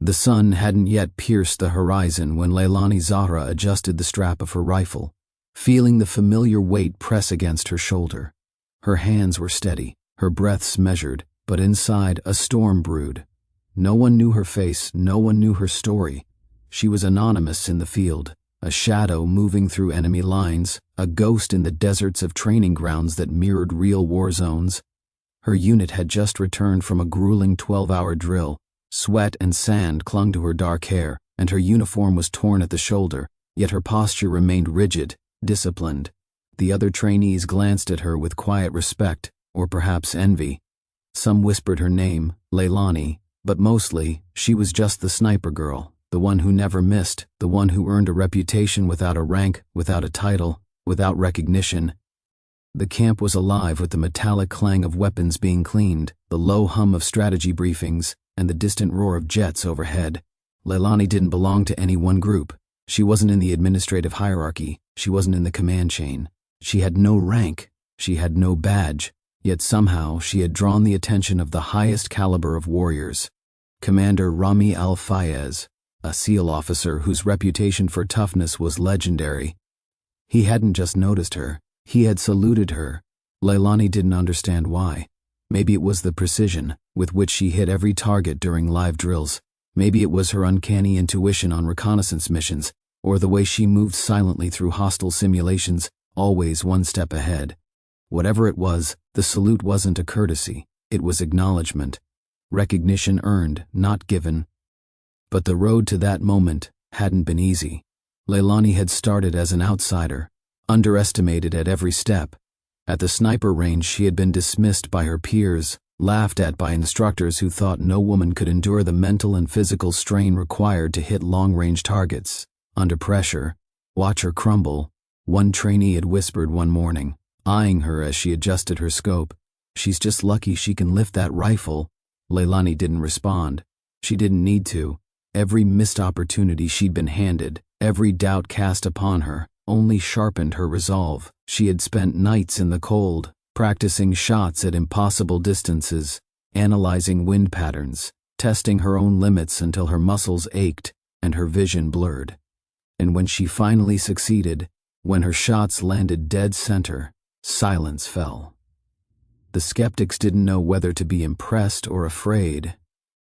The sun hadn't yet pierced the horizon when Leilani Zahra adjusted the strap of her rifle, feeling the familiar weight press against her shoulder. Her hands were steady, her breaths measured, but inside a storm brewed. No one knew her face, no one knew her story. She was anonymous in the field, a shadow moving through enemy lines, a ghost in the deserts of training grounds that mirrored real war zones. Her unit had just returned from a grueling 12-hour drill. Sweat and sand clung to her dark hair, and her uniform was torn at the shoulder, yet her posture remained rigid, disciplined. The other trainees glanced at her with quiet respect, or perhaps envy. Some whispered her name, Leilani, but mostly, she was just the sniper girl, the one who never missed, the one who earned a reputation without a rank, without a title, without recognition. The camp was alive with the metallic clang of weapons being cleaned, the low hum of strategy briefings, and the distant roar of jets overhead. Leilani didn't belong to any one group. She wasn't in the administrative hierarchy. She wasn't in the command chain. She had no rank. She had no badge. Yet somehow she had drawn the attention of the highest caliber of warriors. Commander Rami Al-Fayez, a SEAL officer whose reputation for toughness was legendary. He hadn't just noticed her. He had saluted her. Leilani didn't understand why. Maybe it was the precision with which she hit every target during live drills. Maybe it was her uncanny intuition on reconnaissance missions, or the way she moved silently through hostile simulations, always one step ahead. Whatever it was, the salute wasn't a courtesy. It was acknowledgement. Recognition earned, not given. But the road to that moment hadn't been easy. Leilani had started as an outsider, underestimated at every step. At the sniper range, she had been dismissed by her peers, laughed at by instructors who thought no woman could endure the mental and physical strain required to hit long-range targets. Under pressure, watch her crumble, one trainee had whispered one morning, eyeing her as she adjusted her scope. She's just lucky she can lift that rifle. Leilani didn't respond. She didn't need to. Every missed opportunity she'd been handed, every doubt cast upon her, only sharpened her resolve. She had spent nights in the cold, practicing shots at impossible distances, analyzing wind patterns, testing her own limits until her muscles ached and her vision blurred. And when she finally succeeded, when her shots landed dead center, silence fell. The skeptics didn't know whether to be impressed or afraid.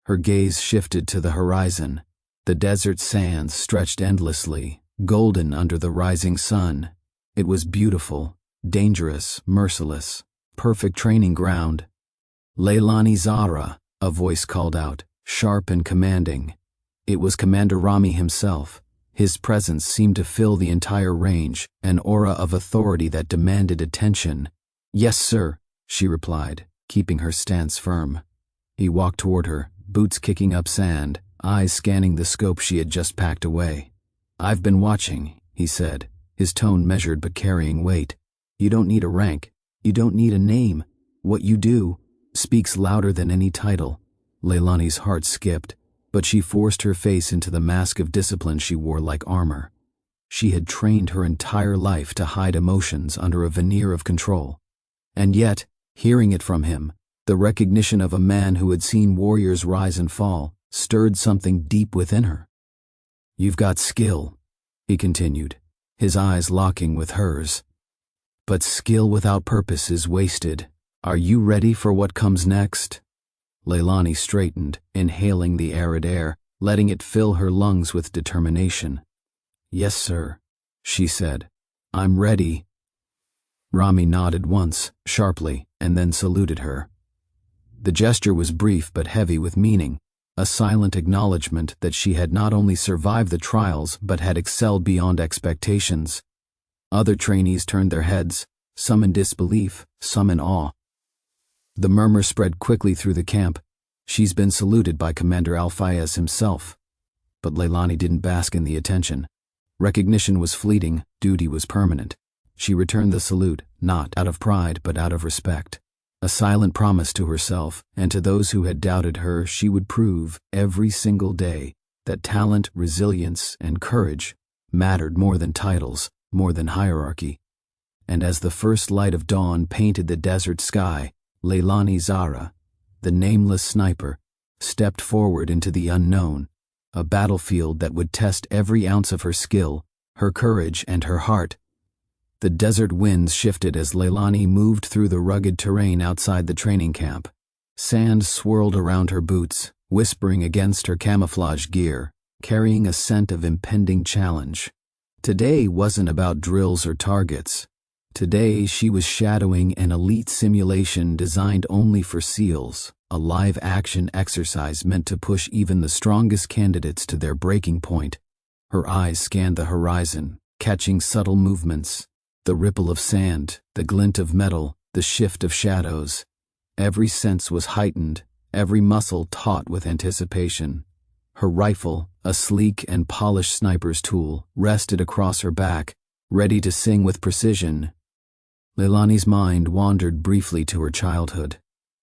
Her gaze shifted to the horizon. The desert sands stretched endlessly, golden under the rising sun. It was beautiful, dangerous, merciless, perfect training ground. Leilani Zahra, a voice called out, sharp and commanding. It was Commander Rami himself. His presence seemed to fill the entire range, an aura of authority that demanded attention. "Yes, sir," she replied, keeping her stance firm. He walked toward her, boots kicking up sand, eyes scanning the scope she had just packed away. "I've been watching," he said, his tone measured but carrying weight. "You don't need a rank. You don't need a name. What you do speaks louder than any title." Leilani's heart skipped, but she forced her face into the mask of discipline she wore like armor. She had trained her entire life to hide emotions under a veneer of control. And yet, hearing it from him, the recognition of a man who had seen warriors rise and fall, stirred something deep within her. "You've got skill," he continued, his eyes locking with hers. "But skill without purpose is wasted. Are you ready for what comes next?" Leilani straightened, inhaling the arid air, letting it fill her lungs with determination. "Yes, sir," she said. "I'm ready." Rami nodded once, sharply, and then saluted her. The gesture was brief but heavy with meaning, a silent acknowledgement that she had not only survived the trials but had excelled beyond expectations. Other trainees turned their heads, some in disbelief, some in awe. The murmur spread quickly through the camp. "She's been saluted by Commander Al-Fayez himself." But Leilani didn't bask in the attention. Recognition was fleeting, duty was permanent. She returned the salute, not out of pride but out of respect. A silent promise to herself, and to those who had doubted her, she would prove, every single day, that talent, resilience, and courage mattered more than titles, more than hierarchy. And as the first light of dawn painted the desert sky, Leilani Zahra, the nameless sniper, stepped forward into the unknown, a battlefield that would test every ounce of her skill, her courage, and her heart. The desert winds shifted as Leilani moved through the rugged terrain outside the training camp. Sand swirled around her boots, whispering against her camouflage gear, carrying a scent of impending challenge. Today wasn't about drills or targets. Today she was shadowing an elite simulation designed only for SEALs, a live-action exercise meant to push even the strongest candidates to their breaking point. Her eyes scanned the horizon, catching subtle movements, the ripple of sand, the glint of metal, the shift of shadows. Every sense was heightened, every muscle taut with anticipation. Her rifle, a sleek and polished sniper's tool, rested across her back, ready to sing with precision. Leilani's mind wandered briefly to her childhood.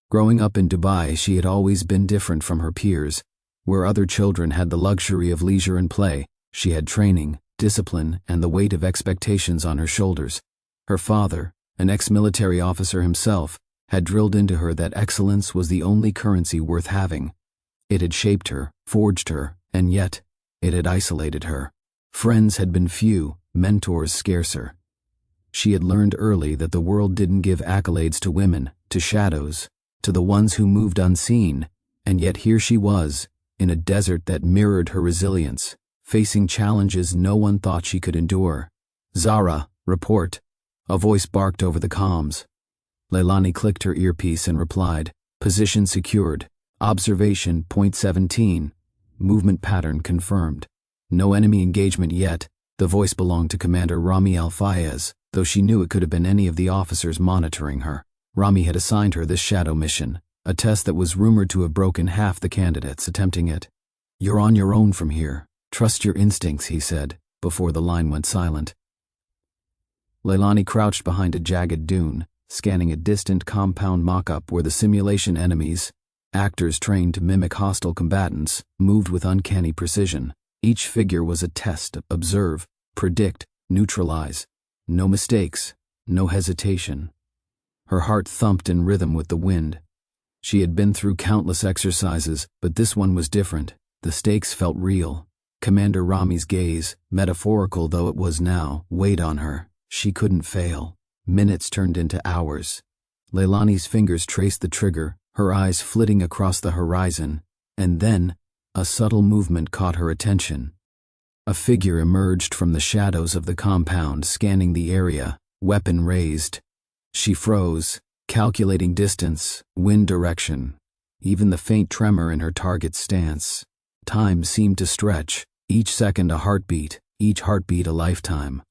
Growing up in Dubai, she had always been different from her peers. Where other children had the luxury of leisure and play, she had training, discipline, and the weight of expectations on her shoulders. Her father, an ex-military officer himself, had drilled into her that excellence was the only currency worth having. It had shaped her, forged her, and yet, it had isolated her. Friends had been few, mentors scarcer. She had learned early that the world didn't give accolades to women, to shadows, to the ones who moved unseen, and yet here she was, in a desert that mirrored her resilience, facing challenges no one thought she could endure. "Zahra, report," a voice barked over the comms. Leilani clicked her earpiece and replied, "Position secured. Observation, point 17. Movement pattern confirmed. No enemy engagement yet." The voice belonged to Commander Rami Al-Fayez, though she knew it could have been any of the officers monitoring her. Rami had assigned her this shadow mission, a test that was rumored to have broken half the candidates attempting it. "You're on your own from here. Trust your instincts," he said, before the line went silent. Leilani crouched behind a jagged dune, scanning a distant compound mock-up where the simulation enemies, actors trained to mimic hostile combatants, moved with uncanny precision. Each figure was a test to observe, predict, neutralize. No mistakes, no hesitation. Her heart thumped in rhythm with the wind. She had been through countless exercises, but this one was different. The stakes felt real. Commander Rami's gaze, metaphorical though it was now, weighed on her. She couldn't fail. Minutes turned into hours. Leilani's fingers traced the trigger, her eyes flitting across the horizon, and then a subtle movement caught her attention. A figure emerged from the shadows of the compound, scanning the area, weapon raised. She froze, calculating distance, wind direction, even the faint tremor in her target's stance. Time seemed to stretch, each second a heartbeat, each heartbeat a lifetime.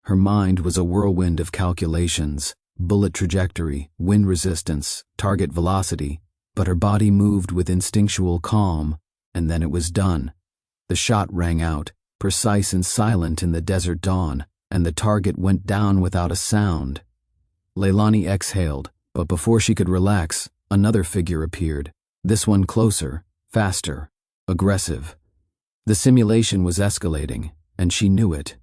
Her mind was a whirlwind of calculations, bullet trajectory, wind resistance, target velocity, but her body moved with instinctual calm, and then it was done. The shot rang out, precise and silent in the desert dawn, and the target went down without a sound. Leilani exhaled, but before she could relax, another figure appeared, this one closer, faster, aggressive. The simulation was escalating, and she knew it.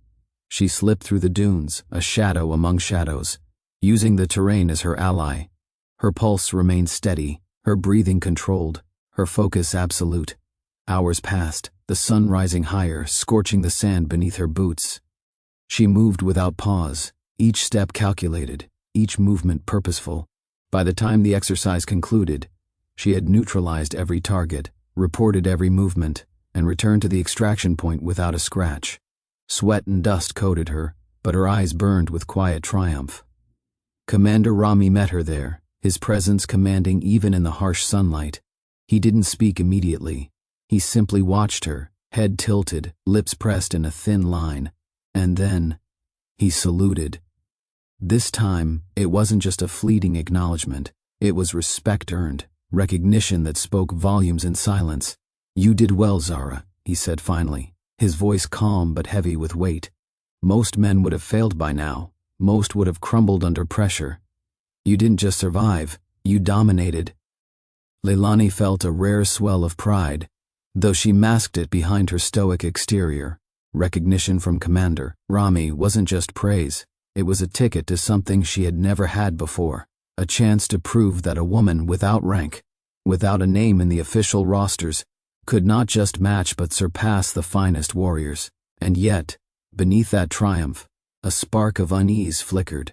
She slipped through the dunes, a shadow among shadows, using the terrain as her ally. Her pulse remained steady, her breathing controlled, her focus absolute. Hours passed, the sun rising higher, scorching the sand beneath her boots. She moved without pause, each step calculated, each movement purposeful. By the time the exercise concluded, she had neutralized every target, reported every movement, and returned to the extraction point without a scratch. Sweat and dust coated her, but her eyes burned with quiet triumph. Commander Rami met her there, his presence commanding even in the harsh sunlight. He didn't speak immediately. He simply watched her, head tilted, lips pressed in a thin line. And then, he saluted. This time, it wasn't just a fleeting acknowledgement. It was respect earned, recognition that spoke volumes in silence. "You did well, Zahra," he said finally, his voice calm but heavy with weight. "Most men would have failed by now. Most would have crumbled under pressure. You didn't just survive, you dominated." Leilani felt a rare swell of pride, though she masked it behind her stoic exterior. Recognition from Commander Rami wasn't just praise, it was a ticket to something she had never had before, a chance to prove that a woman without rank, without a name in the official rosters, could not just match but surpass the finest warriors. And yet, beneath that triumph, a spark of unease flickered.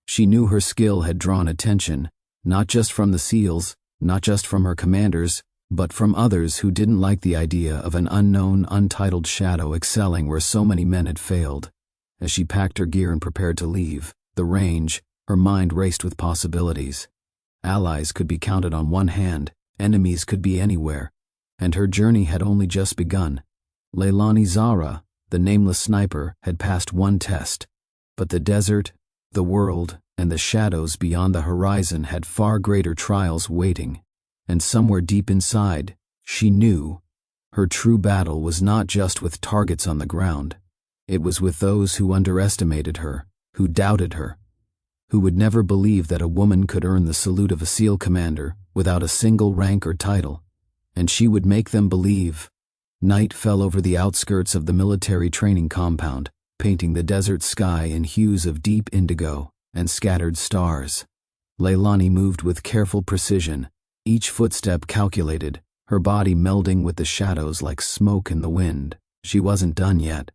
She knew her skill had drawn attention, not just from the SEALs, not just from her commanders, but from others who didn't like the idea of an unknown, untitled shadow excelling where so many men had failed. As she packed her gear and prepared to leave the range, her mind raced with possibilities. Allies could be counted on one hand, enemies could be anywhere, and her journey had only just begun. Leilani Zahra, the nameless sniper, had passed one test, but the desert, the world, and the shadows beyond the horizon had far greater trials waiting. And somewhere deep inside, she knew her true battle was not just with targets on the ground. It was with those who underestimated her, who doubted her, who would never believe that a woman could earn the salute of a SEAL commander without a single rank or title. And she would make them believe. Night fell over the outskirts of the military training compound, painting the desert sky in hues of deep indigo and scattered stars. Leilani moved with careful precision, each footstep calculated, her body melding with the shadows like smoke in the wind. She wasn't done yet.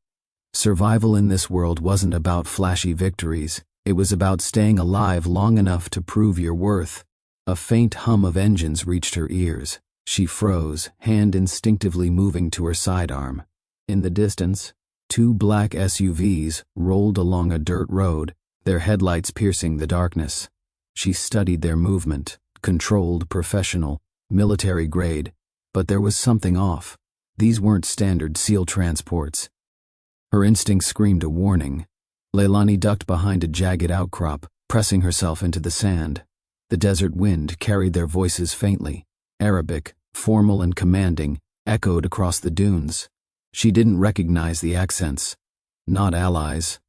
Survival in this world wasn't about flashy victories, it was about staying alive long enough to prove your worth. A faint hum of engines reached her ears. She froze, hand instinctively moving to her sidearm. In the distance, two black SUVs rolled along a dirt road, their headlights piercing the darkness. She studied their movement, controlled, professional, military grade, but there was something off. These weren't standard SEAL transports. Her instinct screamed a warning. Leilani ducked behind a jagged outcrop, pressing herself into the sand. The desert wind carried their voices faintly. Arabic, formal and commanding, echoed across the dunes. She didn't recognize the accents. Not allies.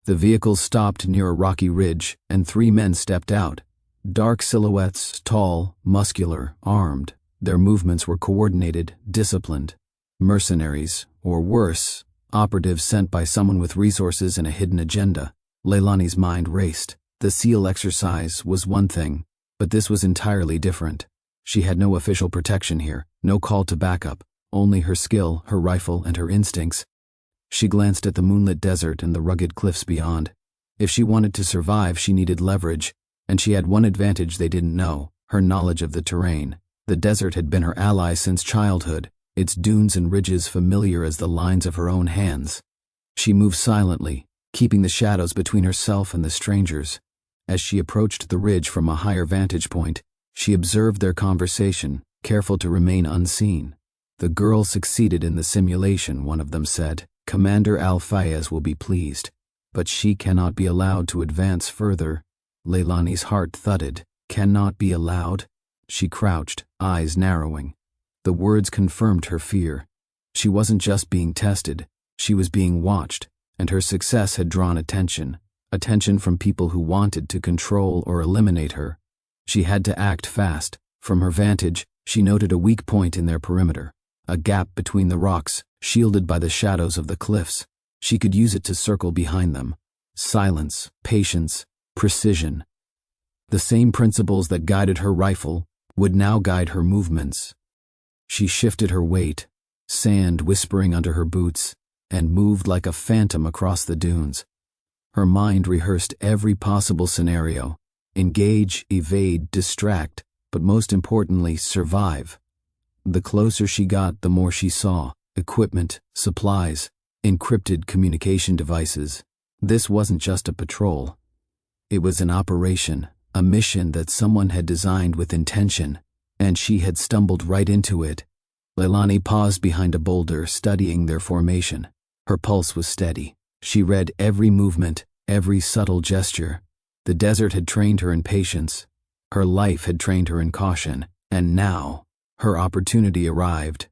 The vehicle stopped near a rocky ridge, and three men stepped out. Dark silhouettes, tall, muscular, armed. Their movements were coordinated, disciplined. Mercenaries, or worse, operatives sent by someone with resources and a hidden agenda. Leilani's mind raced. The SEAL exercise was one thing, but this was entirely different. She had no official protection here, no call to backup, only her skill, her rifle, and her instincts. She glanced at the moonlit desert and the rugged cliffs beyond. If she wanted to survive, she needed leverage, and she had one advantage they didn't know, her knowledge of the terrain. The desert had been her ally since childhood, its dunes and ridges familiar as the lines of her own hands. She moved silently, keeping the shadows between herself and the strangers. As she approached the ridge from a higher vantage point, she observed their conversation, careful to remain unseen. The girl succeeded in the simulation, one of them said. Commander Al-Fayez will be pleased, but she cannot be allowed to advance further. Leilani's heart thudded. Cannot be allowed? She crouched, eyes narrowing. The words confirmed her fear. She wasn't just being tested, she was being watched, and her success had drawn attention from people who wanted to control or eliminate her. She had to act fast. From her vantage, she noted a weak point in their perimeter, a gap between the rocks, shielded by the shadows of the cliffs. She could use it to circle behind them. Silence, patience, precision. The same principles that guided her rifle would now guide her movements. She shifted her weight, sand whispering under her boots, and moved like a phantom across the dunes. Her mind rehearsed every possible scenario. Engage, evade, distract, but most importantly, survive. The closer she got, the more she saw. Equipment, supplies, encrypted communication devices. This wasn't just a patrol. It was an operation, a mission that someone had designed with intention, and she had stumbled right into it. Leilani paused behind a boulder, studying their formation. Her pulse was steady. She read every movement, every subtle gesture. The desert had trained her in patience. Her life had trained her in caution, and now, her opportunity arrived.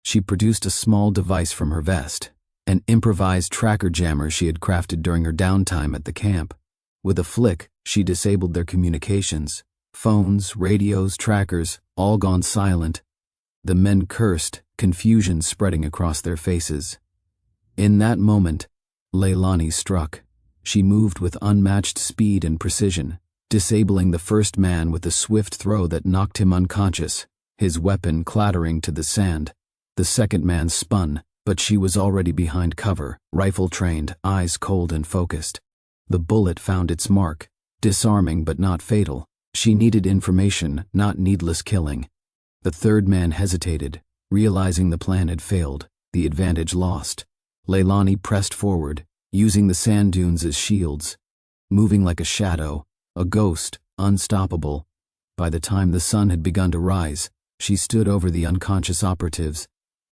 She produced a small device from her vest, an improvised tracker jammer she had crafted during her downtime at the camp. With a flick, she disabled their communications. Phones, radios, trackers, all gone silent. The men cursed, confusion spreading across their faces. In that moment, Leilani struck. She moved with unmatched speed and precision, disabling the first man with a swift throw that knocked him unconscious, his weapon clattering to the sand. The second man spun, but she was already behind cover, rifle trained, eyes cold and focused. The bullet found its mark, disarming but not fatal. She needed information, not needless killing. The third man hesitated, realizing the plan had failed, the advantage lost. Leilani pressed forward, using the sand dunes as shields, moving like a shadow, a ghost, unstoppable. By the time the sun had begun to rise, she stood over the unconscious operatives.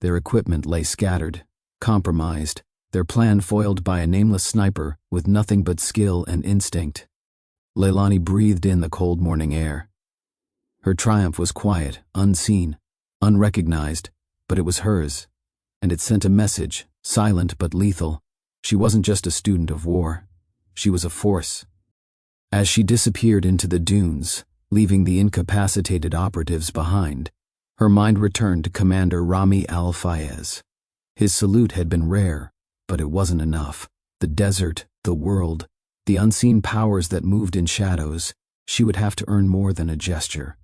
Their equipment lay scattered, compromised, their plan foiled by a nameless sniper with nothing but skill and instinct. Leilani breathed in the cold morning air. Her triumph was quiet, unseen, unrecognized, but it was hers, and it sent a message, silent but lethal. She wasn't just a student of war. She was a force. As she disappeared into the dunes, leaving the incapacitated operatives behind, her mind returned to Commander Rami Al-Fayez. His salute had been rare, but it wasn't enough. The desert, the world, the unseen powers that moved in shadows. She would have to earn more than a gesture.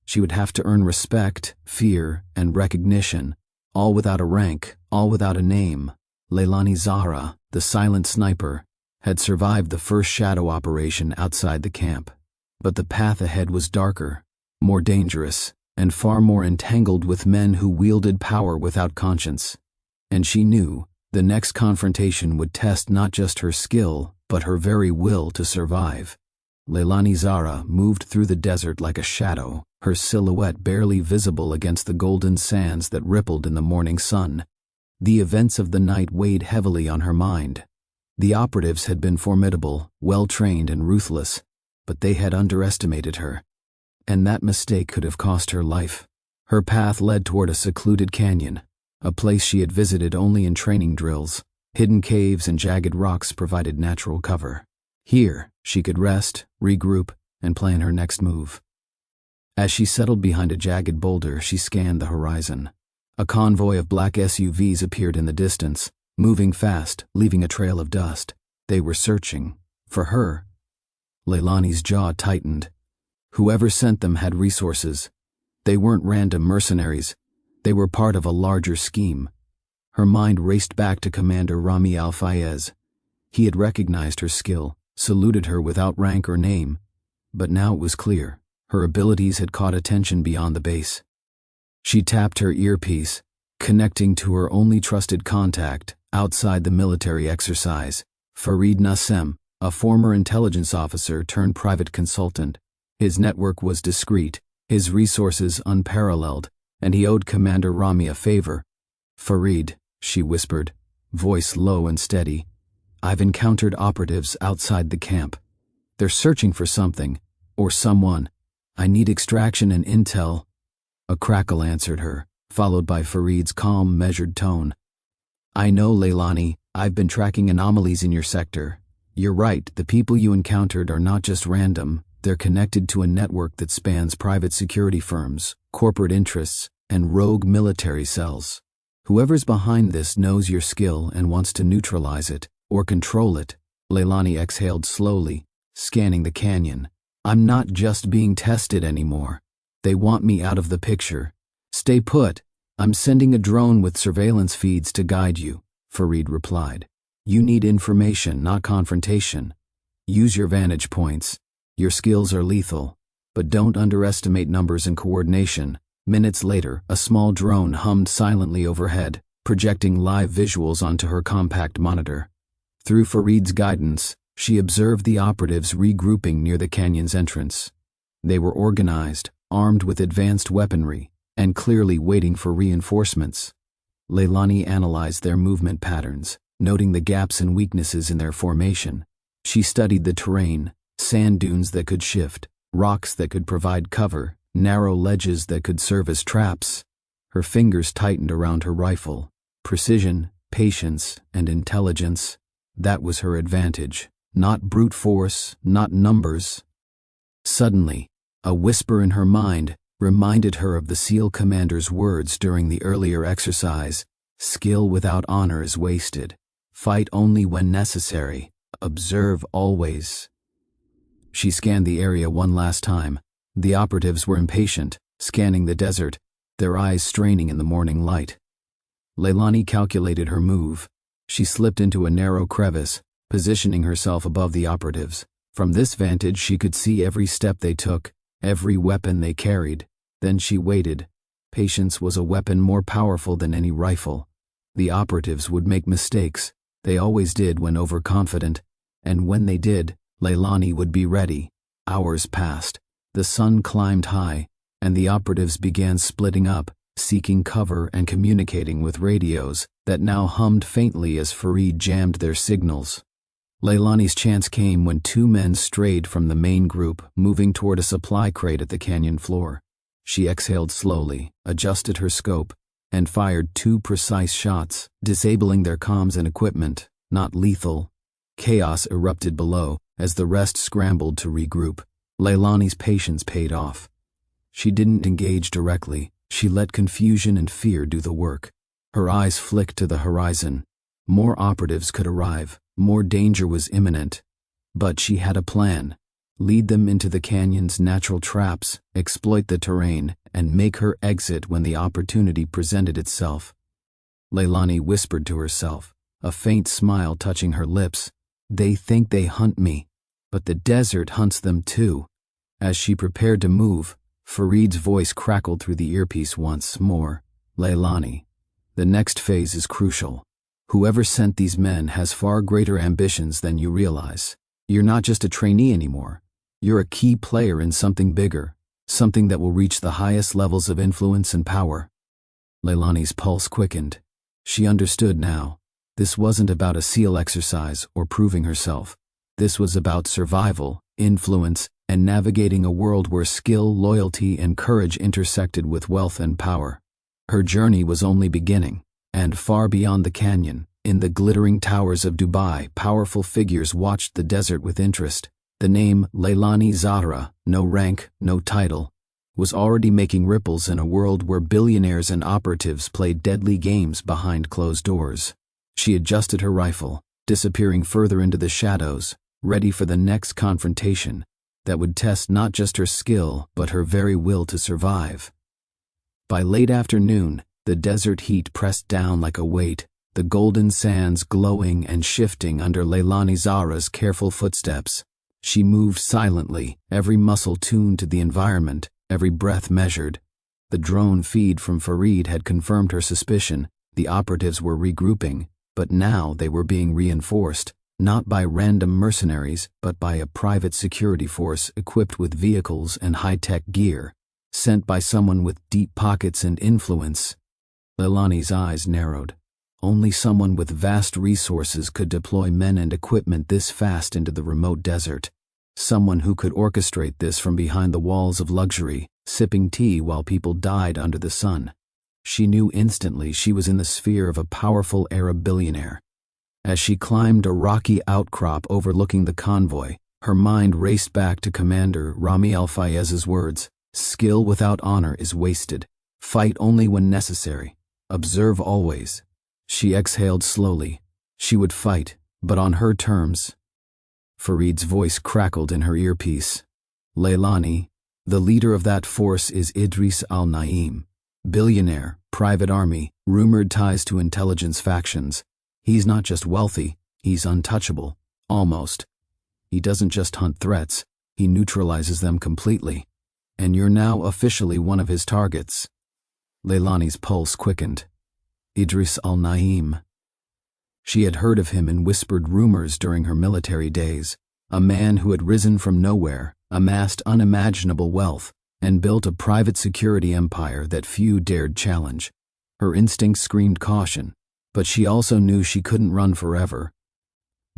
She would have to earn respect, fear, and recognition, all without a rank, all without a name. Leilani Zahra, the silent sniper, had survived the first shadow operation outside the camp. But the path ahead was darker, more dangerous, and far more entangled with men who wielded power without conscience. And she knew the next confrontation would test not just her skill, but her very will to survive. Leilani Zahra moved through the desert like a shadow, her silhouette barely visible against the golden sands that rippled in the morning sun. The events of the night weighed heavily on her mind. The operatives had been formidable, well-trained and ruthless, but they had underestimated her. And that mistake could have cost her life. Her path led toward a secluded canyon, a place she had visited only in training drills. Hidden caves and jagged rocks provided natural cover. Here, she could rest, regroup, and plan her next move. As she settled behind a jagged boulder, she scanned the horizon. A convoy of black SUVs appeared in the distance, moving fast, leaving a trail of dust. They were searching for her. Leilani's jaw tightened. Whoever sent them had resources. They weren't random mercenaries. They were part of a larger scheme. Her mind raced back to Commander Rami Al-Fayez. He had recognized her skill, saluted her without rank or name. But now it was clear. Her abilities had caught attention beyond the base. She tapped her earpiece, connecting to her only trusted contact outside the military exercise, Farid Nassem, a former intelligence officer turned private consultant. His network was discreet, his resources unparalleled, and he owed Commander Rami a favor. "Farid," she whispered, voice low and steady, "I've encountered operatives outside the camp. They're searching for something, or someone. I need extraction and intel." A crackle answered her, followed by Farid's calm, measured tone. "I know, Leilani. I've been tracking anomalies in your sector. You're right, the people you encountered are not just random. They're connected to a network that spans private security firms, corporate interests, and rogue military cells. Whoever's behind this knows your skill and wants to neutralize it, or control it." Leilani exhaled slowly, scanning the canyon. "I'm not just being tested anymore. They want me out of the picture. Stay put. I'm sending a drone with surveillance feeds to guide you," Farid replied. "You need information, not confrontation. Use your vantage points. Your skills are lethal, but don't underestimate numbers and coordination." Minutes later, a small drone hummed silently overhead, projecting live visuals onto her compact monitor. Through Farid's guidance, she observed the operatives regrouping near the canyon's entrance. They were organized, armed with advanced weaponry, and clearly waiting for reinforcements. Leilani analyzed their movement patterns, noting the gaps and weaknesses in their formation. She studied the terrain, sand dunes that could shift, rocks that could provide cover, narrow ledges that could serve as traps. Her fingers tightened around her rifle. Precision, patience, and intelligence. That was her advantage. Not brute force, not numbers. Suddenly, a whisper in her mind reminded her of the SEAL commander's words during the earlier exercise. "Skill without honor is wasted. Fight only when necessary. Observe always." She scanned the area one last time. The operatives were impatient, scanning the desert, their eyes straining in the morning light. Leilani calculated her move. She slipped into a narrow crevice, positioning herself above the operatives. From this vantage she could see every step they took, every weapon they carried. Then she waited. Patience was a weapon more powerful than any rifle. The operatives would make mistakes. They always did when overconfident. And when they did, Leilani would be ready. Hours passed. The sun climbed high, and the operatives began splitting up, seeking cover and communicating with radios that now hummed faintly as Farid jammed their signals. Leilani's chance came when two men strayed from the main group, moving toward a supply crate at the canyon floor. She exhaled slowly, adjusted her scope, and fired 2 precise shots, disabling their comms and equipment, not lethal. Chaos erupted below as the rest scrambled to regroup. Leilani's patience paid off. She didn't engage directly. She let confusion and fear do the work. Her eyes flicked to the horizon. More operatives could arrive. More danger was imminent. But she had a plan. Lead them into the canyon's natural traps, exploit the terrain, and make her exit when the opportunity presented itself. Leilani whispered to herself, a faint smile touching her lips. They think they hunt me, but the desert hunts them too. As she prepared to move, Farid's voice crackled through the earpiece once more. Leilani, the next phase is crucial. Whoever sent these men has far greater ambitions than you realize. You're not just a trainee anymore. You're a key player in something bigger, something that will reach the highest levels of influence and power. Leilani's pulse quickened. She understood now. This wasn't about a SEAL exercise or proving herself. This was about survival, influence, and navigating a world where skill, loyalty, and courage intersected with wealth and power. Her journey was only beginning, and far beyond the canyon, in the glittering towers of Dubai, powerful figures watched the desert with interest. The name Leilani Zahra, no rank, no title, was already making ripples in a world where billionaires and operatives played deadly games behind closed doors. She adjusted her rifle, disappearing further into the shadows, ready for the next confrontation that would test not just her skill but her very will to survive. By late afternoon, the desert heat pressed down like a weight, the golden sands glowing and shifting under Leilani Zahra's careful footsteps. She moved silently, every muscle tuned to the environment, every breath measured. The drone feed from Farid had confirmed her suspicion. The operatives were regrouping, but now they were being reinforced, not by random mercenaries, but by a private security force equipped with vehicles and high-tech gear, sent by someone with deep pockets and influence. Leilani's eyes narrowed. Only someone with vast resources could deploy men and equipment this fast into the remote desert. Someone who could orchestrate this from behind the walls of luxury, sipping tea while people died under the sun. She knew instantly she was in the sphere of a powerful Arab billionaire. As she climbed a rocky outcrop overlooking the convoy, her mind raced back to Commander Rami Al-Fayez's words, "Skill without honor is wasted. Fight only when necessary. Observe always." She exhaled slowly. She would fight, but on her terms. Farid's voice crackled in her earpiece. "Leilani, the leader of that force is Idris Al-Naim. Billionaire, private army, rumored ties to intelligence factions. He's not just wealthy, he's untouchable. Almost. He doesn't just hunt threats, he neutralizes them completely. And you're now officially one of his targets." Leilani's pulse quickened. Idris Al-Naim. She had heard of him in whispered rumors during her military days, a man who had risen from nowhere, amassed unimaginable wealth, and built a private security empire that few dared challenge. Her instincts screamed caution, but she also knew she couldn't run forever.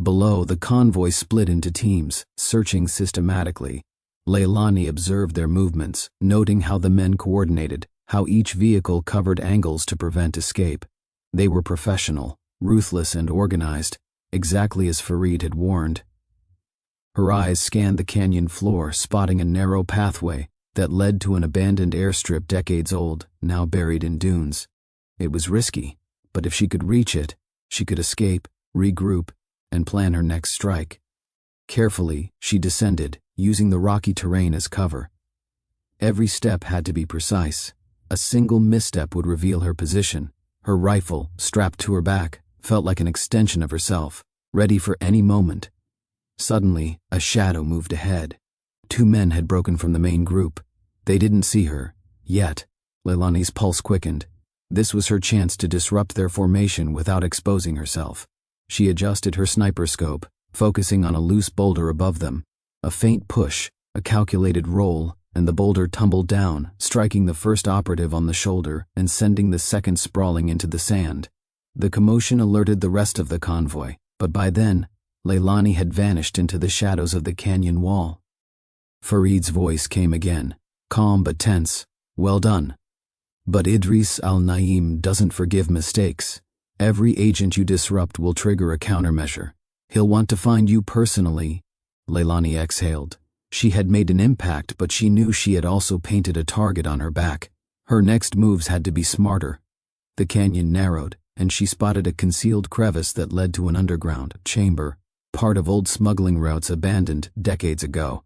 Below, the convoy split into teams, searching systematically. Leilani observed their movements, noting how the men coordinated, how each vehicle covered angles to prevent escape. They were professional, ruthless and organized, exactly as Farid had warned. Her eyes scanned the canyon floor, spotting a narrow pathway that led to an abandoned airstrip decades old, now buried in dunes. It was risky, but if she could reach it, she could escape, regroup, and plan her next strike. Carefully, she descended, using the rocky terrain as cover. Every step had to be precise. A single misstep would reveal her position, Her rifle, strapped to her back, felt like an extension of herself, ready for any moment. Suddenly, a shadow moved ahead. 2 men had broken from the main group. They didn't see her, yet. Leilani's pulse quickened. This was her chance to disrupt their formation without exposing herself. She adjusted her sniper scope, focusing on a loose boulder above them. A faint push, a calculated roll, and the boulder tumbled down, striking the first operative on the shoulder and sending the second sprawling into the sand. The commotion alerted the rest of the convoy, but by then, Leilani had vanished into the shadows of the canyon wall. Farid's voice came again, calm but tense. "Well done. But Idris Al-Naim doesn't forgive mistakes. Every agent you disrupt will trigger a countermeasure. He'll want to find you personally." Leilani exhaled. She had made an impact, but she knew she had also painted a target on her back. Her next moves had to be smarter. The canyon narrowed, and she spotted a concealed crevice that led to an underground chamber, part of old smuggling routes abandoned decades ago.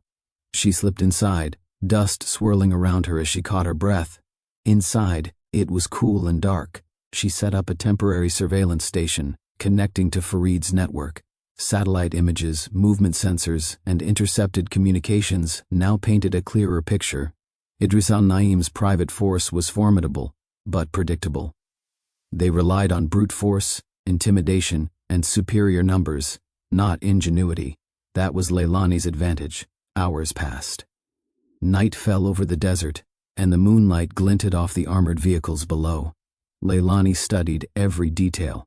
She slipped inside, dust swirling around her as she caught her breath. Inside, it was cool and dark. She set up a temporary surveillance station, connecting to Farid's network. Satellite images, movement sensors, and intercepted communications now painted a clearer picture. Idris Al-Naim's private force was formidable, but predictable. They relied on brute force, intimidation, and superior numbers, not ingenuity. That was Leilani's advantage. Hours passed. Night fell over the desert, and the moonlight glinted off the armored vehicles below. Leilani studied every detail.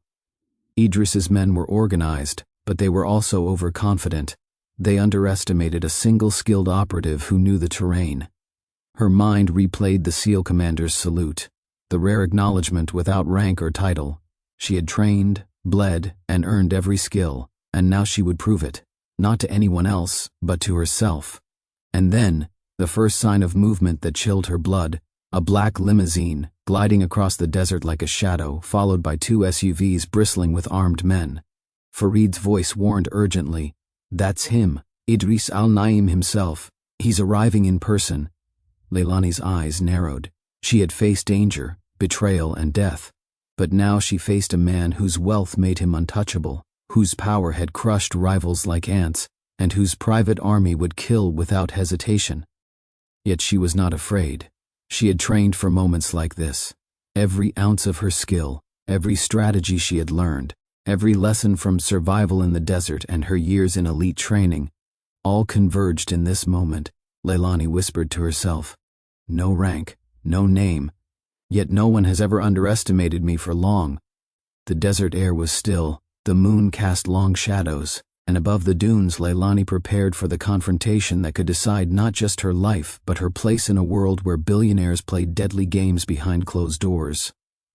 Idris's men were organized, but they were also overconfident. They underestimated a single skilled operative who knew the terrain. Her mind replayed the SEAL commander's salute, the rare acknowledgement without rank or title. She had trained, bled, and earned every skill, and now she would prove it, not to anyone else, but to herself. And then, the first sign of movement that chilled her blood, a black limousine, gliding across the desert like a shadow, followed by 2 SUVs bristling with armed men. Farid's voice warned urgently, "That's him, Idris Al-Naim himself. He's arriving in person." Leilani's eyes narrowed. She had faced danger, betrayal, and death. But now she faced a man whose wealth made him untouchable, whose power had crushed rivals like ants, and whose private army would kill without hesitation. Yet she was not afraid. She had trained for moments like this. Every ounce of her skill, every strategy she had learned, every lesson from survival in the desert and her years in elite training, all converged in this moment. Leilani whispered to herself, "No rank, no name, yet no one has ever underestimated me for long." The desert air was still, the moon cast long shadows, and above the dunes Leilani prepared for the confrontation that could decide not just her life but her place in a world where billionaires played deadly games behind closed doors.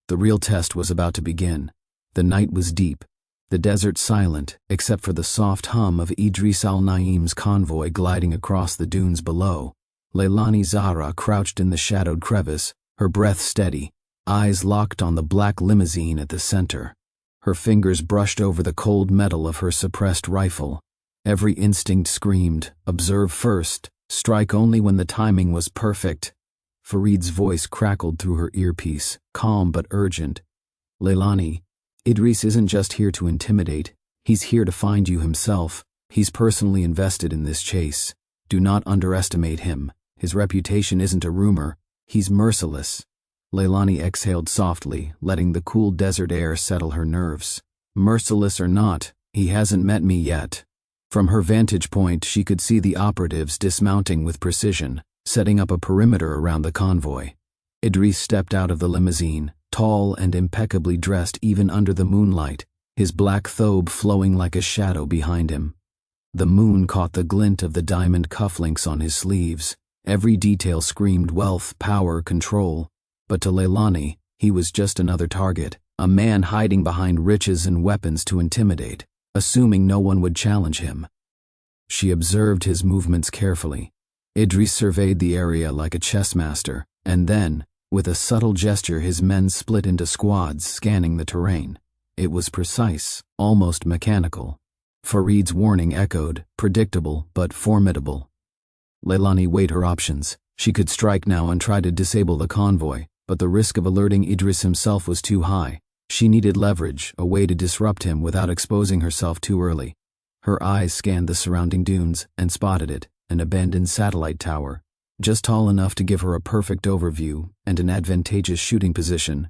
The real test was about to begin. The night was deep, the desert silent except for the soft hum of Idris Al-Naim's convoy gliding across the dunes below. Leilani Zahra crouched in the shadowed crevice, her breath steady, eyes locked on the black limousine at the center. Her fingers brushed over the cold metal of her suppressed rifle. Every instinct screamed, "Observe first, strike only when the timing was perfect." Farid's voice crackled through her earpiece, calm but urgent. "Leilani, Idris isn't just here to intimidate. He's here to find you himself. He's personally invested in this chase. Do not underestimate him. His reputation isn't a rumor. He's merciless." Leilani exhaled softly, letting the cool desert air settle her nerves. Merciless or not, he hasn't met me yet. From her vantage point, she could see the operatives dismounting with precision, setting up a perimeter around the convoy. Idris stepped out of the limousine, tall and impeccably dressed even under the moonlight, his black thobe flowing like a shadow behind him. The moon caught the glint of the diamond cufflinks on his sleeves. Every detail screamed wealth, power, control. But to Leilani, he was just another target, a man hiding behind riches and weapons to intimidate, assuming no one would challenge him. She observed his movements carefully. Idris surveyed the area like a chess master, and then, with a subtle gesture, his men split into squads, scanning the terrain. It was precise, almost mechanical. Farid's warning echoed, predictable but formidable. Leilani weighed her options. She could strike now and try to disable the convoy, but the risk of alerting Idris himself was too high. She needed leverage, a way to disrupt him without exposing herself too early. Her eyes scanned the surrounding dunes and spotted it, an abandoned satellite tower, just tall enough to give her a perfect overview and an advantageous shooting position.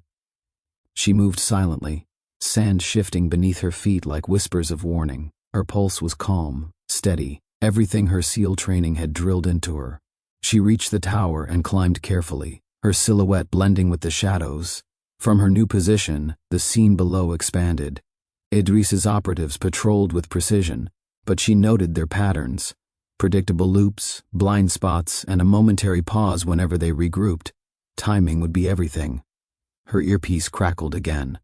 She moved silently, sand shifting beneath her feet like whispers of warning. Her pulse was calm, steady, everything her SEAL training had drilled into her. She reached the tower and climbed carefully, her silhouette blending with the shadows. From her new position, the scene below expanded. Idris's operatives patrolled with precision, but she noted their patterns. Predictable loops, blind spots, and a momentary pause whenever they regrouped. Timing would be everything. Her earpiece crackled again.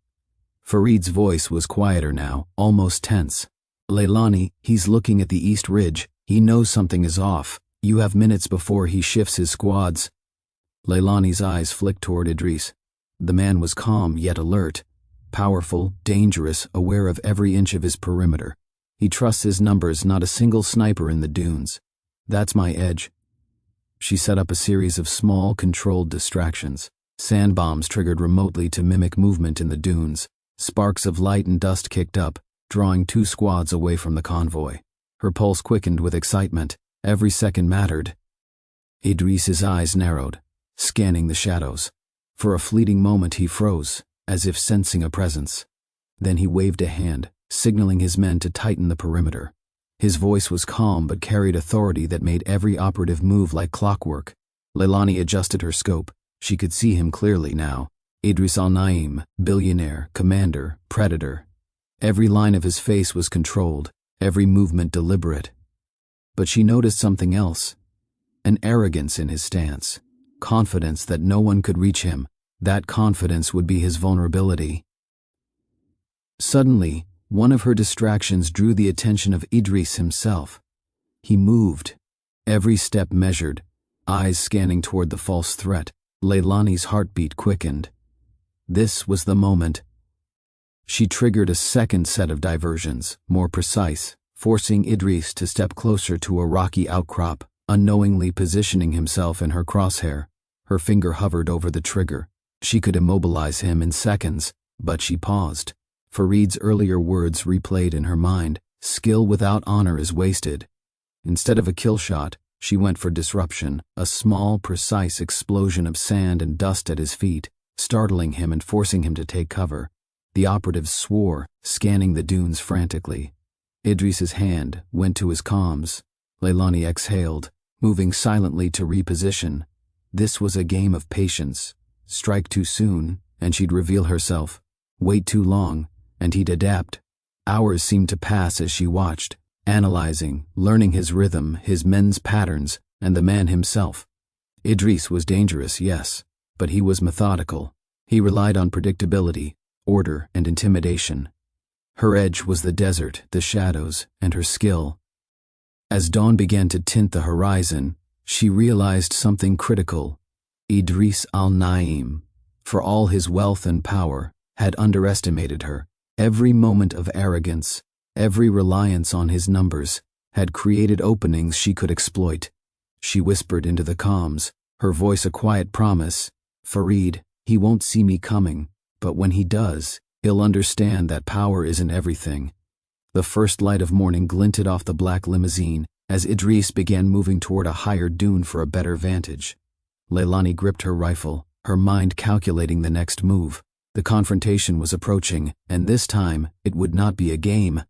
Farid's voice was quieter now, almost tense. "Leilani, he's looking at the East Ridge. He knows something is off. You have minutes before he shifts his squads." Leilani's eyes flicked toward Idris. The man was calm yet alert, powerful, dangerous, aware of every inch of his perimeter. He trusts his numbers, not a single sniper in the dunes. "That's my edge." She set up a series of small, controlled distractions. Sand bombs triggered remotely to mimic movement in the dunes. Sparks of light and dust kicked up, drawing 2 squads away from the convoy. Her pulse quickened with excitement. Every second mattered. Idris's eyes narrowed, scanning the shadows. For a fleeting moment he froze, as if sensing a presence. Then he waved a hand, signaling his men to tighten the perimeter. His voice was calm but carried authority that made every operative move like clockwork. Leilani adjusted her scope. She could see him clearly now. Idris Al-Naim, billionaire, commander, predator. Every line of his face was controlled, every movement deliberate. But she noticed something else. An arrogance in his stance. Confidence that no one could reach him. That confidence would be his vulnerability. Suddenly, one of her distractions drew the attention of Idris himself. He moved, every step measured, eyes scanning toward the false threat. Leilani's heartbeat quickened. This was the moment. She triggered a second set of diversions, more precise, forcing Idris to step closer to a rocky outcrop, unknowingly positioning himself in her crosshair. Her finger hovered over the trigger. She could immobilize him in seconds, but she paused. Farid's earlier words replayed in her mind, "Skill without honor is wasted." Instead of a kill shot, she went for disruption, a small, precise explosion of sand and dust at his feet, startling him and forcing him to take cover. The operatives swore, scanning the dunes frantically. Idris's hand went to his comms. Leilani exhaled, moving silently to reposition. This was a game of patience. Strike too soon, and she'd reveal herself. Wait too long, and he'd adapt. Hours seemed to pass as she watched, analyzing, learning his rhythm, his men's patterns, and the man himself. Idris was dangerous, yes, but he was methodical. He relied on predictability, order, and intimidation. Her edge was the desert, the shadows, and her skill. As dawn began to tint the horizon, she realized something critical. Idris Al-Naim, for all his wealth and power, had underestimated her. Every moment of arrogance, every reliance on his numbers, had created openings she could exploit. She whispered into the comms, her voice a quiet promise. "Farid, he won't see me coming, but when he does, he'll understand that power isn't everything." The first light of morning glinted off the black limousine as Idris began moving toward a higher dune for a better vantage. Leilani gripped her rifle, her mind calculating the next move. The confrontation was approaching, and this time it would not be a game.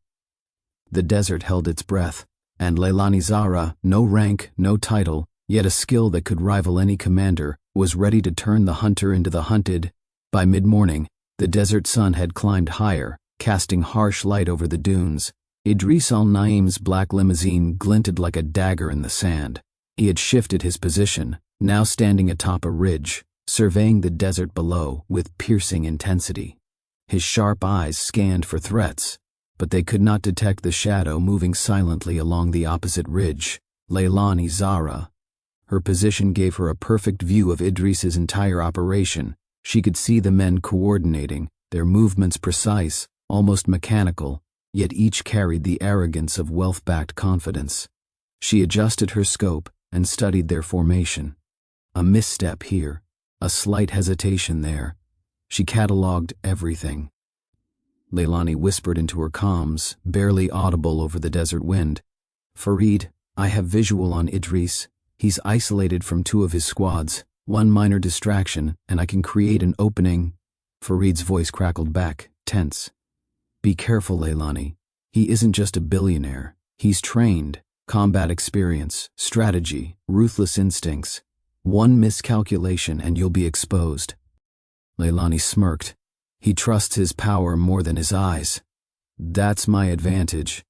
The desert held its breath, and Leilani Zahra, no rank, no title, yet a skill that could rival any commander, was ready to turn the hunter into the hunted. By mid-morning, the desert sun had climbed higher, casting harsh light over the dunes. Idris Al-Naim's black limousine glinted like a dagger in the sand. He had shifted his position, now standing atop a ridge, surveying the desert below with piercing intensity. His sharp eyes scanned for threats, but they could not detect the shadow moving silently along the opposite ridge. Leilani Zahra. Her position gave her a perfect view of Idris's entire operation. She could see the men coordinating, their movements precise, almost mechanical, yet each carried the arrogance of wealth-backed confidence. She adjusted her scope and studied their formation. A misstep here, a slight hesitation there, She catalogued everything. Leilani whispered into her comms, barely audible over the desert wind. "Farid, I have visual on Idris. He's isolated from 2 of his squads. One minor distraction, and I can create an opening." Farid's voice crackled back, tense. "Be careful, Leilani. He isn't just a billionaire. He's trained. Combat experience, strategy, ruthless instincts. One miscalculation and you'll be exposed." Leilani smirked. "He trusts his power more than his eyes." "That's my advantage."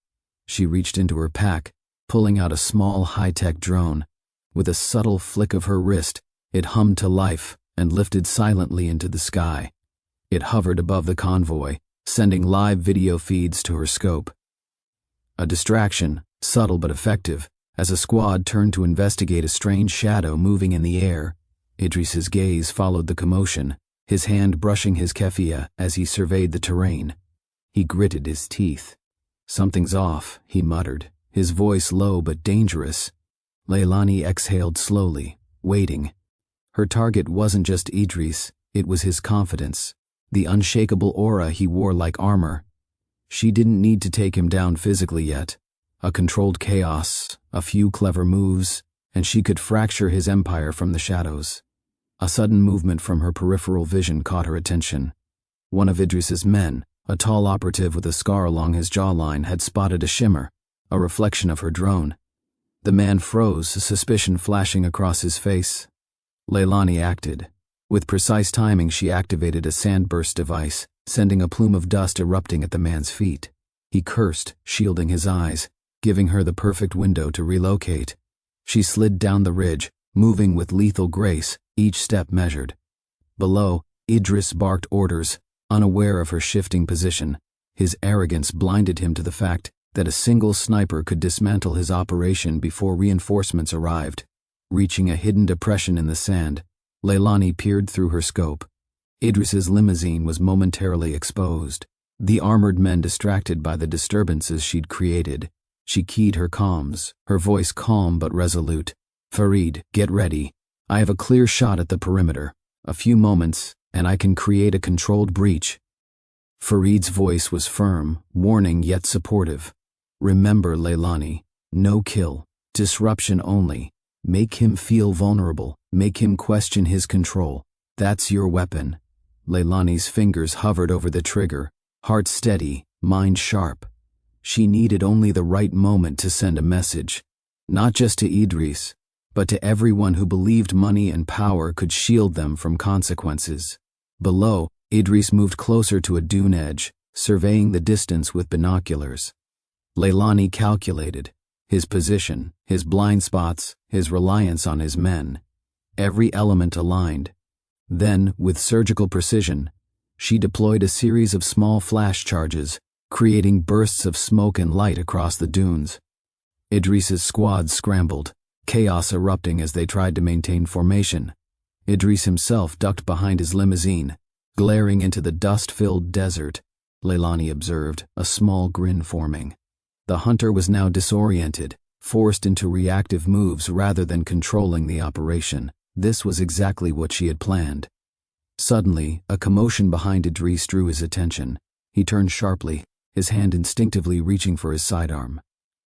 She reached into her pack, pulling out a small high-tech drone. With a subtle flick of her wrist, it hummed to life and lifted silently into the sky. It hovered above the convoy, sending live video feeds to her scope. A distraction, subtle but effective, as a squad turned to investigate a strange shadow moving in the air. Idris's gaze followed the commotion, his hand brushing his keffiyeh as he surveyed the terrain. He gritted his teeth. "Something's off," he muttered, his voice low but dangerous. Leilani exhaled slowly, waiting. Her target wasn't just Idris, it was his confidence, the unshakable aura he wore like armor. She didn't need to take him down physically yet. A controlled chaos, a few clever moves, and she could fracture his empire from the shadows. A sudden movement from her peripheral vision caught her attention. One of Idris's men, a tall operative with a scar along his jawline, had spotted a shimmer, a reflection of her drone. The man froze, suspicion flashing across his face. Leilani acted. With precise timing, she activated a sandburst device, sending a plume of dust erupting at the man's feet. He cursed, shielding his eyes, giving her the perfect window to relocate. She slid down the ridge, moving with lethal grace, each step measured. Below, Idris barked orders, unaware of her shifting position. His arrogance blinded him to the fact that a single sniper could dismantle his operation before reinforcements arrived. Reaching a hidden depression in the sand, Leilani peered through her scope. Idris's limousine was momentarily exposed, the armored men distracted by the disturbances she'd created. She keyed her comms, her voice calm but resolute. "Farid, get ready. I have a clear shot at the perimeter. A few moments, and I can create a controlled breach." Farid's voice was firm, warning yet supportive. "Remember, Leilani, no kill, disruption only. Make him feel vulnerable, make him question his control. That's your weapon." Leilani's fingers hovered over the trigger, heart steady, mind sharp. She needed only the right moment to send a message, not just to Idris, but to everyone who believed money and power could shield them from consequences. Below, Idris moved closer to a dune edge, surveying the distance with binoculars. Leilani calculated his position, his blind spots, his reliance on his men. Every element aligned. Then, with surgical precision, she deployed a series of small flash charges, creating bursts of smoke and light across the dunes. Idris's squad scrambled, chaos erupting as they tried to maintain formation. Idris himself ducked behind his limousine, glaring into the dust-filled desert. Leilani observed, a small grin forming. The hunter was now disoriented, forced into reactive moves rather than controlling the operation. This was exactly what she had planned. Suddenly, a commotion behind Idris drew his attention. He turned sharply, his hand instinctively reaching for his sidearm.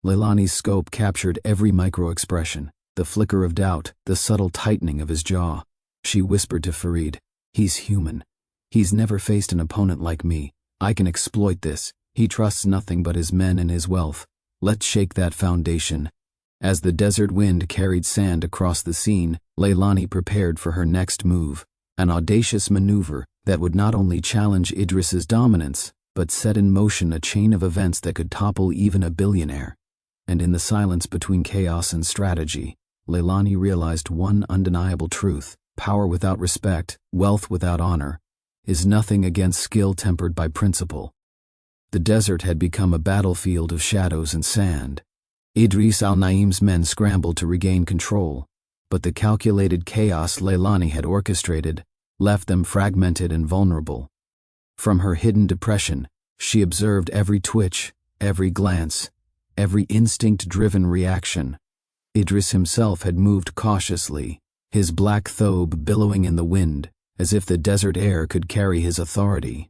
Leilani's scope captured every micro-expression, the flicker of doubt, the subtle tightening of his jaw. She whispered to Farid, "He's human. He's never faced an opponent like me. I can exploit this. He trusts nothing but his men and his wealth. Let's shake that foundation." As the desert wind carried sand across the scene, Leilani prepared for her next move, an audacious maneuver that would not only challenge Idris's dominance, but set in motion a chain of events that could topple even a billionaire. And in the silence between chaos and strategy, Leilani realized one undeniable truth: power without respect, wealth without honor, is nothing against skill tempered by principle. The desert had become a battlefield of shadows and sand. Idris Al-Naim's men scrambled to regain control, but the calculated chaos Leilani had orchestrated left them fragmented and vulnerable. From her hidden depression, she observed every twitch, every glance, every instinct-driven reaction. Idris himself had moved cautiously, his black thobe billowing in the wind, as if the desert air could carry his authority.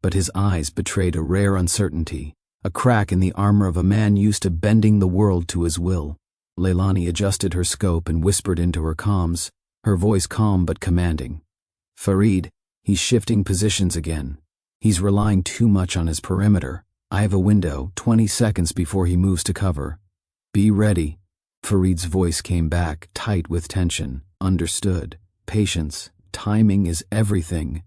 But his eyes betrayed a rare uncertainty, a crack in the armor of a man used to bending the world to his will. Leilani adjusted her scope and whispered into her comms, her voice calm but commanding. "Farid, he's shifting positions again. He's relying too much on his perimeter. I have a window, 20 seconds before he moves to cover. Be ready." Farid's voice came back, tight with tension. "Understood. Patience. Timing is everything."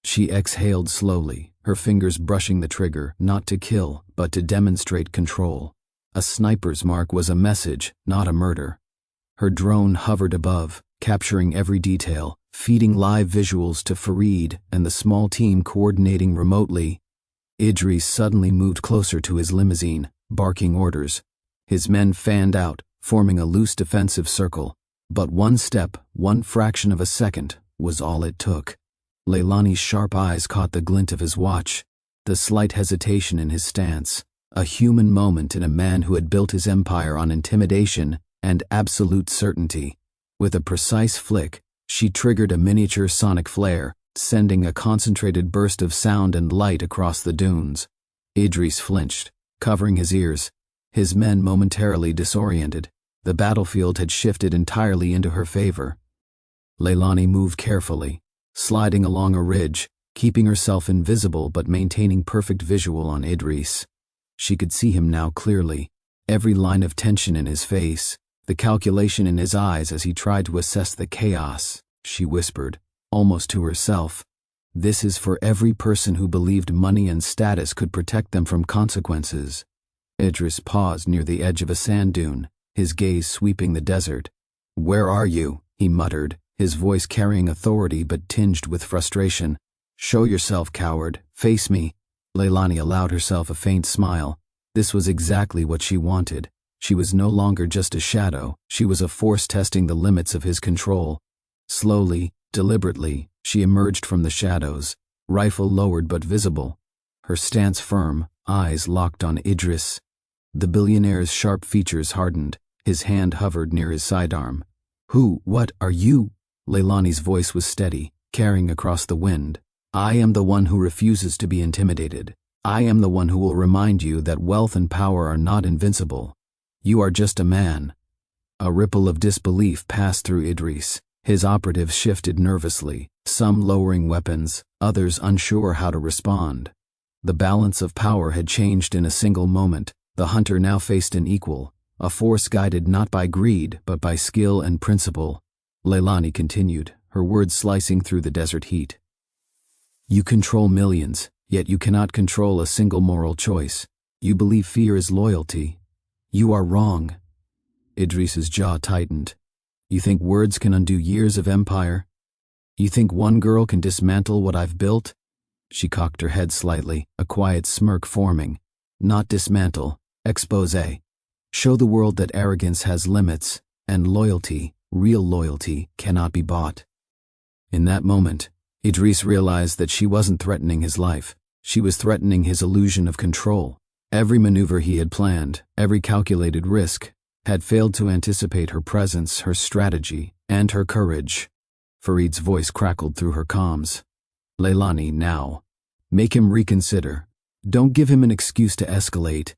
She exhaled slowly, her fingers brushing the trigger, not to kill, but to demonstrate control. A sniper's mark was a message, not a murder. Her drone hovered above, capturing every detail, feeding live visuals to Farid and the small team coordinating remotely. Idris suddenly moved closer to his limousine, barking orders. His men fanned out, forming a loose defensive circle. But one step, one fraction of a second, was all it took. Leilani's sharp eyes caught the glint of his watch, the slight hesitation in his stance, a human moment in a man who had built his empire on intimidation and absolute certainty. With a precise flick, she triggered a miniature sonic flare, sending a concentrated burst of sound and light across the dunes. Idris flinched, covering his ears, his men momentarily disoriented. The battlefield had shifted entirely into her favor. Leilani moved carefully, sliding along a ridge, keeping herself invisible but maintaining perfect visual on Idris. She could see him now clearly, every line of tension in his face, the calculation in his eyes as he tried to assess the chaos. She whispered, almost to herself, "This is for every person who believed money and status could protect them from consequences." Idris paused near the edge of a sand dune, his gaze sweeping the desert. "Where are you?" he muttered, his voice carrying authority but tinged with frustration. "Show yourself, coward. Face me." Leilani allowed herself a faint smile. This was exactly what she wanted. She was no longer just a shadow, she was a force testing the limits of his control. Slowly, deliberately, she emerged from the shadows, rifle lowered but visible. Her stance firm, eyes locked on Idris. The billionaire's sharp features hardened, his hand hovered near his sidearm. What are you?" Leilani's voice was steady, carrying across the wind. "I am the one who refuses to be intimidated. I am the one who will remind you that wealth and power are not invincible. You are just a man." A ripple of disbelief passed through Idris. His operatives shifted nervously, some lowering weapons, others unsure how to respond. The balance of power had changed in a single moment. The hunter now faced an equal, a force guided not by greed but by skill and principle. Leilani continued, her words slicing through the desert heat. "You control millions, yet you cannot control a single moral choice. You believe fear is loyalty. You are wrong." Idris's jaw tightened. "You think words can undo years of empire? You think one girl can dismantle what I've built?" She cocked her head slightly, a quiet smirk forming. "Not dismantle, expose. Show the world that arrogance has limits, and loyalty, real loyalty, cannot be bought." In that moment, Idris realized that she wasn't threatening his life. She was threatening his illusion of control. Every maneuver he had planned, every calculated risk, had failed to anticipate her presence, her strategy, and her courage. Farid's voice crackled through her comms. "Leilani, now. Make him reconsider. Don't give him an excuse to escalate."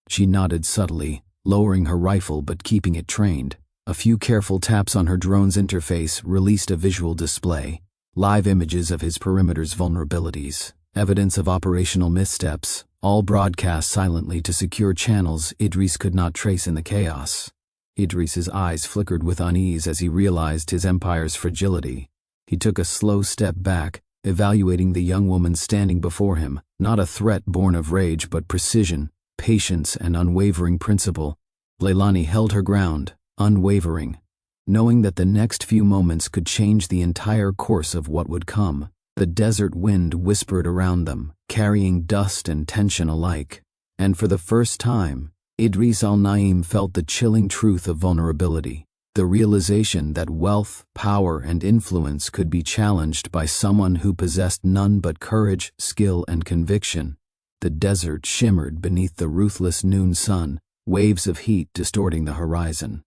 She nodded subtly, lowering her rifle but keeping it trained. A few careful taps on her drone's interface released a visual display. Live images of his perimeter's vulnerabilities, evidence of operational missteps, all broadcast silently to secure channels Idris could not trace in the chaos. Idris's eyes flickered with unease as he realized his empire's fragility. He took a slow step back, evaluating the young woman standing before him, not a threat born of rage but precision, patience, and unwavering principle. Leilani held her ground, unwavering, knowing that the next few moments could change the entire course of what would come. The desert wind whispered around them, carrying dust and tension alike. And for the first time, Idris Al-Naim felt the chilling truth of vulnerability, the realization that wealth, power, and influence could be challenged by someone who possessed none but courage, skill, and conviction. The desert shimmered beneath the ruthless noon sun, waves of heat distorting the horizon.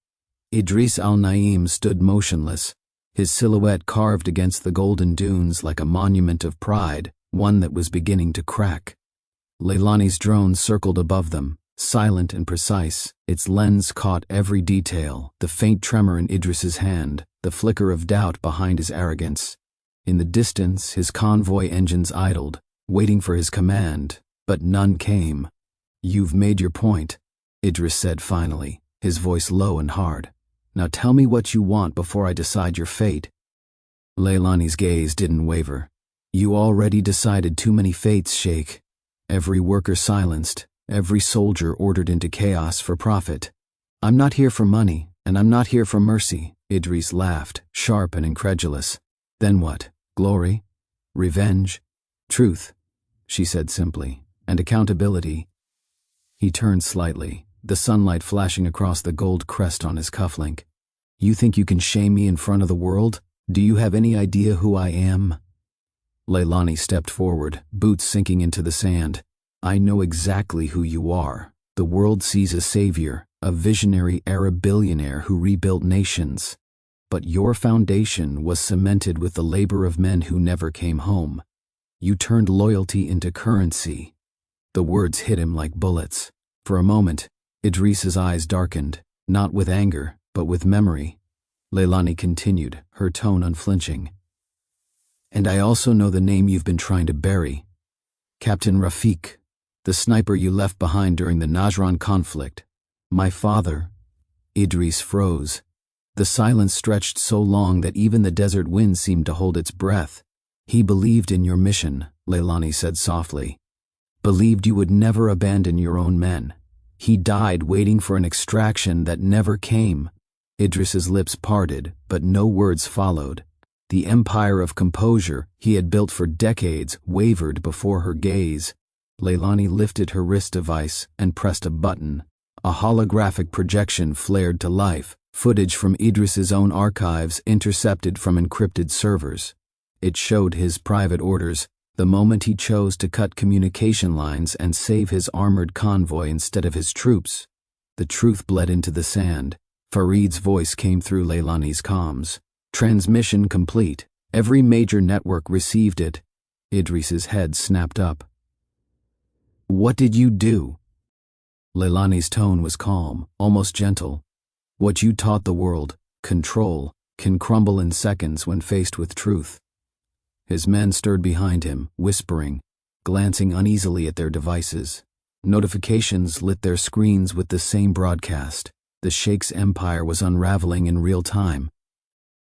Idris Al-Naim stood motionless, his silhouette carved against the golden dunes like a monument of pride, one that was beginning to crack. Leilani's drone circled above them, silent and precise. Its lens caught every detail, the faint tremor in Idris's hand, the flicker of doubt behind his arrogance. In the distance, his convoy engines idled, waiting for his command, but none came. "You've made your point," Idris said finally, his voice low and hard. "Now tell me what you want before I decide your fate." Leilani's gaze didn't waver. "You already decided too many fates, Sheikh. Every worker silenced, every soldier ordered into chaos for profit. I'm not here for money, and I'm not here for mercy." Idris laughed, sharp and incredulous. "Then what? Glory? Revenge? Truth?" she said simply. "And accountability?" He turned slightly, the sunlight flashing across the gold crest on his cufflink. "You think you can shame me in front of the world? Do you have any idea who I am?" Leilani stepped forward, boots sinking into the sand. "I know exactly who you are. The world sees a savior, a visionary Arab billionaire who rebuilt nations. But your foundation was cemented with the labor of men who never came home. You turned loyalty into currency." The words hit him like bullets. For a moment, Idris's eyes darkened, not with anger, but with memory. Leilani continued, her tone unflinching. "And I also know the name you've been trying to bury. Captain Rafik, the sniper you left behind during the Najran conflict. My father." Idris froze. The silence stretched so long that even the desert wind seemed to hold its breath. "He believed in your mission," Leilani said softly. "Believed you would never abandon your own men. He died waiting for an extraction that never came." Idris's lips parted, but no words followed. The empire of composure he had built for decades wavered before her gaze. Leilani lifted her wrist device and pressed a button. A holographic projection flared to life, footage from Idris's own archives intercepted from encrypted servers. It showed his private orders, the moment he chose to cut communication lines and save his armored convoy instead of his troops. The truth bled into the sand. Farid's voice came through Leilani's comms. "Transmission complete. Every major network received it." Idris's head snapped up. "What did you do?" Leilani's tone was calm, almost gentle. "What you taught the world, control, can crumble in seconds when faced with truth." His men stirred behind him, whispering, glancing uneasily at their devices. Notifications lit their screens with the same broadcast. The Sheikh's empire was unraveling in real time.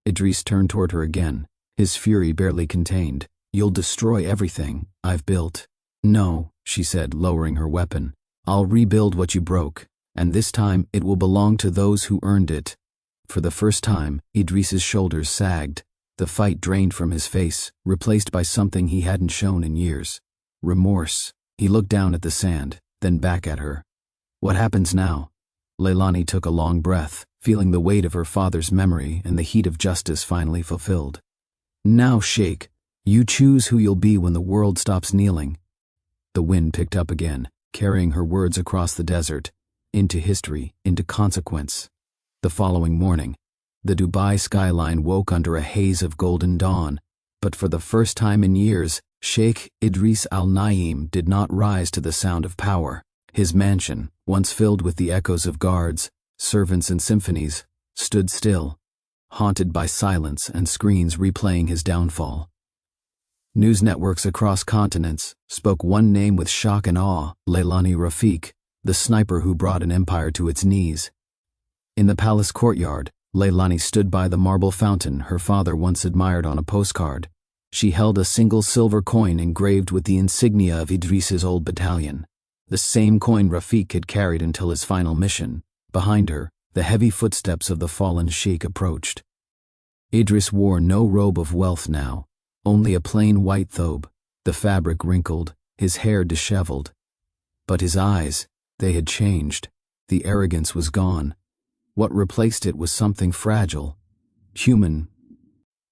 Idris turned toward her again, his fury barely contained. "You'll destroy everything I've built." "No," she said, lowering her weapon. "I'll rebuild what you broke, and this time it will belong to those who earned it." For the first time, Idris's shoulders sagged. The fight drained from his face, replaced by something he hadn't shown in years. Remorse. He looked down at the sand, then back at her. "What happens now?" Leilani took a long breath, feeling the weight of her father's memory and the heat of justice finally fulfilled. "Now, Sheikh, you choose who you'll be when the world stops kneeling." The wind picked up again, carrying her words across the desert, into history, into consequence. The following morning, the Dubai skyline woke under a haze of golden dawn, but for the first time in years, Sheikh Idris Al-Naim did not rise to the sound of power. His mansion, once filled with the echoes of guards, servants and symphonies, stood still, haunted by silence and screens replaying his downfall. News networks across continents spoke one name with shock and awe: Leilani Rafik, the sniper who brought an empire to its knees. In the palace courtyard, Leilani stood by the marble fountain her father once admired on a postcard. She held a single silver coin engraved with the insignia of Idris's old battalion, the same coin Rafik had carried until his final mission. Behind her, the heavy footsteps of the fallen sheikh approached. Idris wore no robe of wealth now, only a plain white thobe, the fabric wrinkled, his hair disheveled. But his eyes, they had changed. The arrogance was gone. What replaced it was something fragile, human.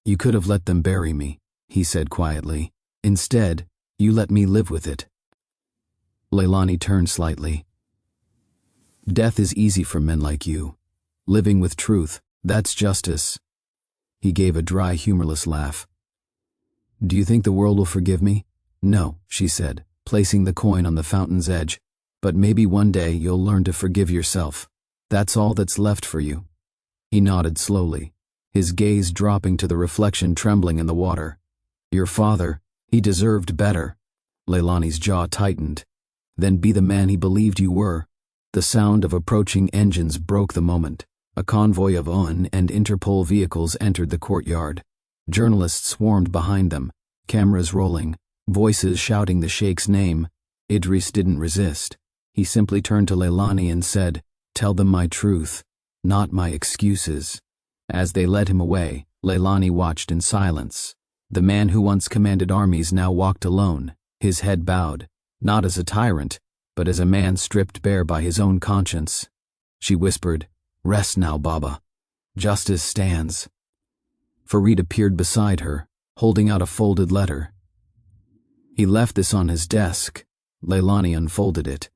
"You could have let them bury me," he said quietly. "Instead, you let me live with it." Leilani turned slightly. "Death is easy for men like you. Living with truth, that's justice." He gave a dry, humorless laugh. Do you think the world will forgive me? No, she said, placing the coin on the fountain's edge. But maybe one day you'll learn to forgive yourself. That's all that's left for you. He nodded slowly, his gaze dropping to the reflection trembling in the water. Your father, he deserved better. Leilani's jaw tightened. Then be the man he believed you were. The sound of approaching engines broke the moment. A convoy of UN and Interpol vehicles entered the courtyard. Journalists swarmed behind them, cameras rolling, voices shouting the Sheikh's name. Idris didn't resist. He simply turned to Leilani and said, "Tell them my truth, not my excuses." As they led him away, Leilani watched in silence. The man who once commanded armies now walked alone, his head bowed, not as a tyrant, but as a man stripped bare by his own conscience. She whispered, "Rest now, Baba. Justice stands." Farid appeared beside her, holding out a folded letter. He left this on his desk. Leilani unfolded it.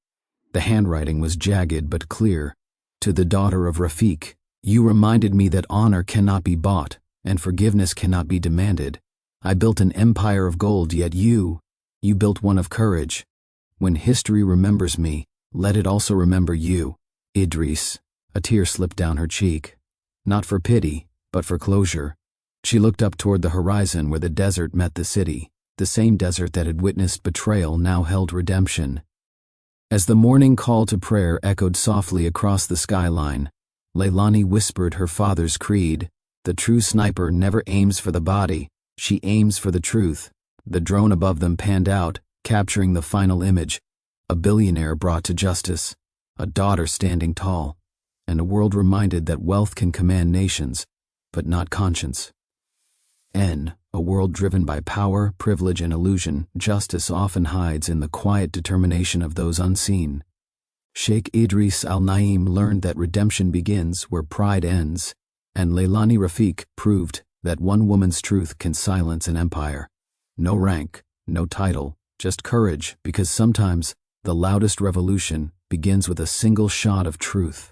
The handwriting was jagged but clear. To the daughter of Rafiq, you reminded me that honor cannot be bought and forgiveness cannot be demanded. I built an empire of gold, yet you built one of courage. When history remembers me, let it also remember you, Idris. A tear slipped down her cheek. Not for pity, but for closure. She looked up toward the horizon where the desert met the city. The same desert that had witnessed betrayal now held redemption. As the morning call to prayer echoed softly across the skyline, Leilani whispered her father's creed. The true sniper never aims for the body, she aims for the truth. The drone above them panned out, capturing the final image. A billionaire brought to justice, a daughter standing tall, and a world reminded that wealth can command nations, but not conscience. A world driven by power, privilege, and illusion, justice often hides in the quiet determination of those unseen. Sheikh Idris Al-Naim learned that redemption begins where pride ends, and Leilani Rafiq proved that one woman's truth can silence an empire. No rank, no title, just courage, because sometimes the loudest revolution begins with a single shot of truth.